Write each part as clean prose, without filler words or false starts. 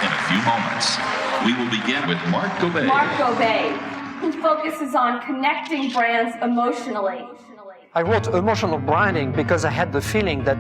in a few moments. We will begin with Marc Gobé. Marc Gobé, who focuses on connecting brands emotionally. I wrote emotional branding because I had the feeling that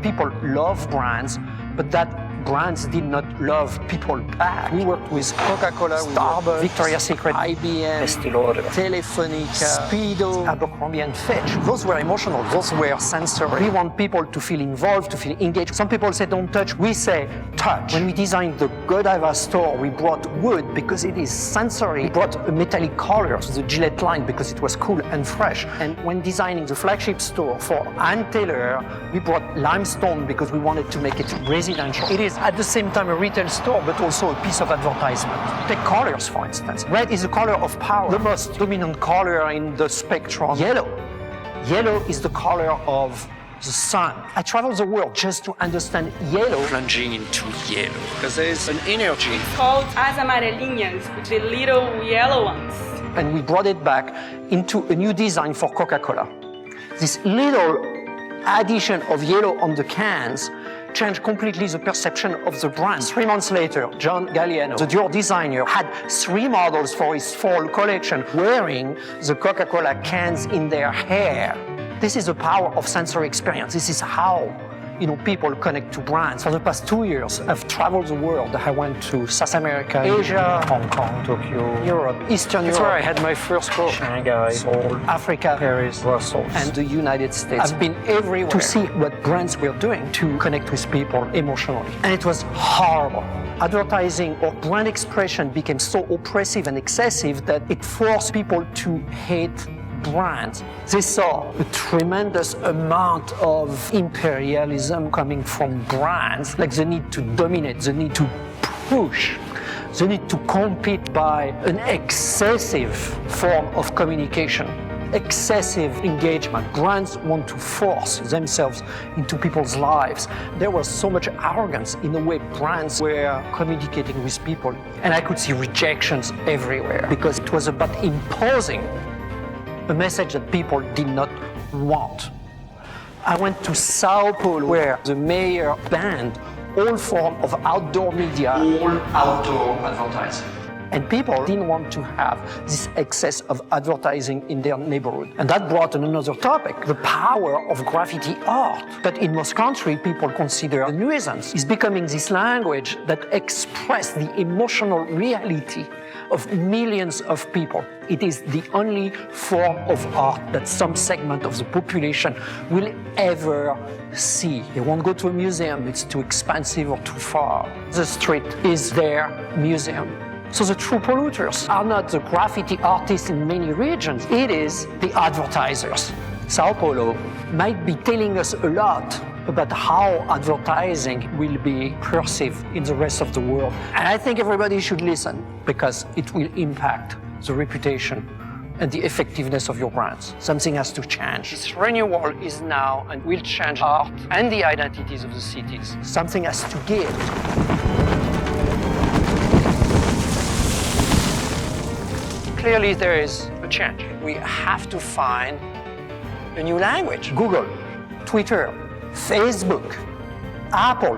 people love brands, but that brands did not love people back. We worked with Coca-Cola, Starbucks, Victoria's Secret, IBM, Estée Lauder, Telefonica, Speedo, Abercrombie & Fitch. Those were emotional, those were sensory. We want people to feel involved, to feel engaged. Some people say don't touch, we say touch. When we designed the Godiva store, we brought wood because it is sensory. We brought a metallic color to the Gillette line because it was cool and fresh. And when designing the flagship store for Ann Taylor, we brought limestone because we wanted to make it residential. It is at the same time a retail store, but also a piece of advertisement. Take colors, for instance. Red is the color of power, the most dominant color in the spectrum. Yellow. Yellow is the color of the sun. I travel the world just to understand yellow. Plunging into yellow, because there's an energy. It's called as amarelinhas, the little yellow ones. And we brought it back into a new design for Coca-Cola. This little addition of yellow on the cans changed completely the perception of the brand. 3 months later, John Galliano, the Dior designer, had 3 models for his fall collection wearing the Coca-Cola cans in their hair. This is the power of sensory experience. This is how people connect to brands. For the past 2 years, I've traveled the world. I went to South America, Asia, Hong Kong, Tokyo, Europe, Eastern Europe. That's where I had my first show. Shanghai, Seoul, Africa, Paris, Brussels, and the United States. I've been everywhere to see what brands were doing to connect with people emotionally. And it was horrible. Advertising or brand expression became so oppressive and excessive that it forced people to hate brands. They saw a tremendous amount of imperialism coming from brands, like the need to dominate, the need to push, the need to compete by an excessive form of communication, excessive engagement. Brands want to force themselves into people's lives. There was so much arrogance in the way brands were communicating with people, and I could see rejections everywhere because it was about imposing a message that people did not want. I went to Sao Paulo, where the mayor banned all form of outdoor media, all outdoor advertising. And people didn't want to have this excess of advertising in their neighborhood. And that brought on another topic, the power of graffiti art. That in most countries, people consider a nuisance. It's becoming this language that expresses the emotional reality of millions of people. It is the only form of art that some segment of the population will ever see. They won't go to a museum, it's too expensive or too far. The street is their museum. So the true polluters are not the graffiti artists in many regions, it is the advertisers. Sao Paulo might be telling us a lot about how advertising will be perceived in the rest of the world. And I think everybody should listen because it will impact the reputation and the effectiveness of your brands. Something has to change. This renewal is now and will change art and the identities of the cities. Something has to give. Clearly there is a change. We have to find a new language. Google, Twitter, Facebook, Apple,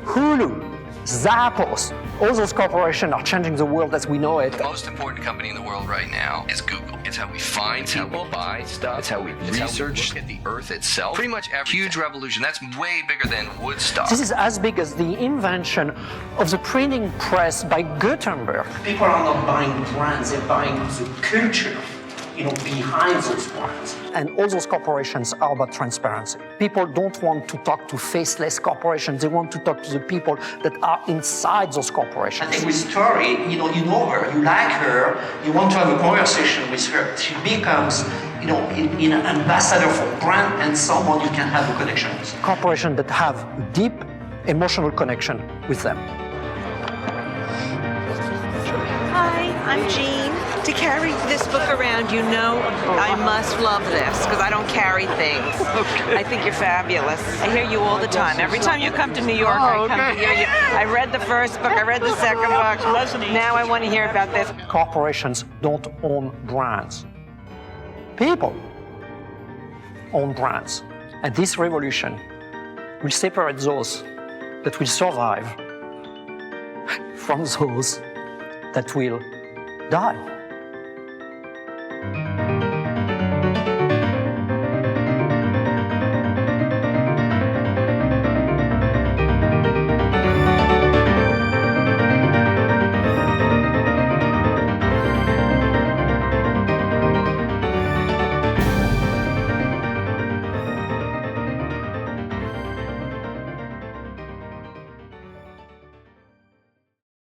Hulu, Zappos, all those corporations are changing the world as we know it. The most important company in the world right now is Google. It's how we find people, how we buy stuff, it's how we research at the earth itself. Pretty much every huge revolution. That's way bigger than Woodstock. This is as big as the invention of the printing press by Gutenberg. People are not buying brands, they're buying the culture, behind those brands. And all those corporations are about transparency. People don't want to talk to faceless corporations. They want to talk to the people that are inside those corporations. And with Story, you know her, you like her, you want to have a conversation with her. She becomes, an ambassador for brand and someone you can have a connection with. Corporations that have a deep emotional connection with them. Hi, I'm Jean. To carry this book around, I must love this because I don't carry things. Okay. I think you're fabulous. I hear you all the time. Every time you come to New York, I come to hear you. I read the first book, I read the second book. Now I want to hear about this. Corporations don't own brands. People own brands. And this revolution will separate those that will survive from those that will die.